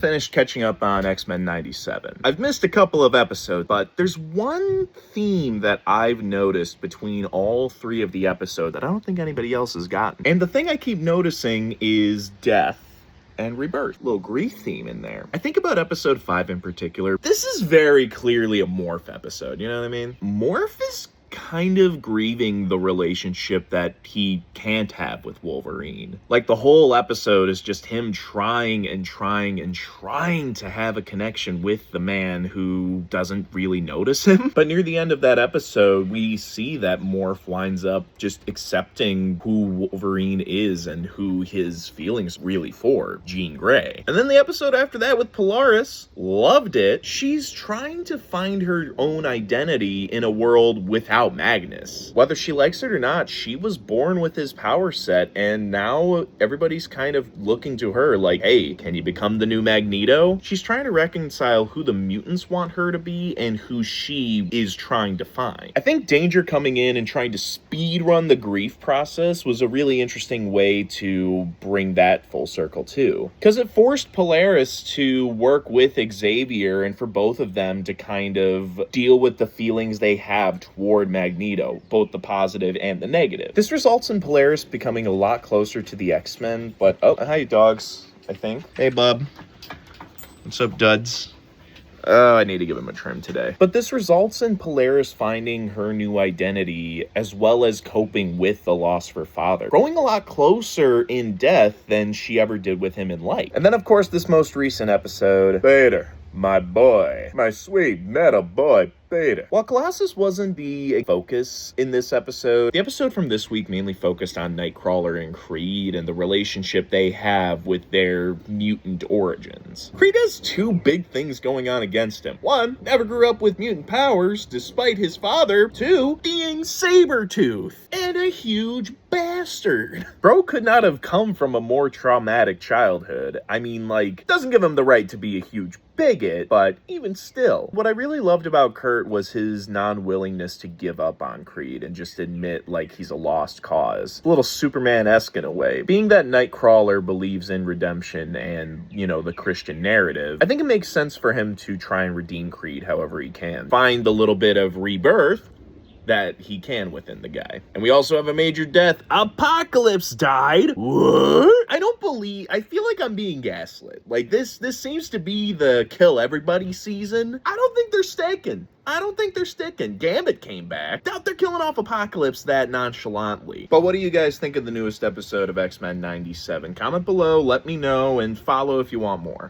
Finished catching up on X-Men 97. I've missed a couple of episodes, but there's one theme that I've noticed between all three of the episodes that I don't think anybody else has gotten. And the thing I keep noticing is death and rebirth. Little grief theme in there. I think about episode 5 in particular. This is very clearly a Morph episode, you know what I mean? Morph is kind of grieving the relationship that he can't have with Wolverine. Like, the whole episode is just him trying to have a connection with the man who doesn't really notice him. But near the end of that episode, we see that Morph winds up just accepting who Wolverine is and who his feelings really for, Jean Grey. And then the episode after that with Polaris, loved it. She's trying to find her own identity in a world without Magnus. Whether she likes it or not, she was born with his power set, and now everybody's kind of looking to her like, hey, can you become the new Magneto? She's trying to reconcile who the mutants want her to be and who she is trying to find. I think Danger coming in and trying to speed run the grief process was a really interesting way to bring that full circle too, because it forced Polaris to work with Xavier and for both of them to kind of deal with the feelings they have toward Magneto, both the positive and the negative. This results in Polaris becoming a lot closer to the X-Men, but oh, hi dogs, I think. Hey bub. What's up, duds? Oh, I need to give him a trim today. But this results in Polaris finding her new identity as well as coping with the loss of her father, growing a lot closer in death than she ever did with him in life. And then, of course, this most recent episode, Vader, my boy, my sweet meta boy, Vader. While Colossus wasn't the focus in this episode, the episode from this week mainly focused on Nightcrawler and Creed and the relationship they have with their mutant origins. Creed has two big things going on against him. One, never grew up with mutant powers despite his father. Two, being Sabretooth and a huge bastard. Bro could not have come from a more traumatic childhood. I mean, like, doesn't give him the right to be a huge bigot, but even still. What I really loved about Kurt was his non-willingness to give up on Creed and just admit, like, he's a lost cause. A little Superman-esque in a way. Being that Nightcrawler believes in redemption and, you know, the Christian narrative, I think it makes sense for him to try and redeem Creed however he can. Find the little bit of rebirth that he can within the guy. And we also have a major death. Apocalypse died. What? I feel like I'm being gaslit. Like, this seems to be the kill everybody season. I don't think they're sticking. Gambit came back. Doubt they're killing off Apocalypse that nonchalantly. But what do you guys think of the newest episode of X-Men 97? Comment below, let me know, and follow if you want more.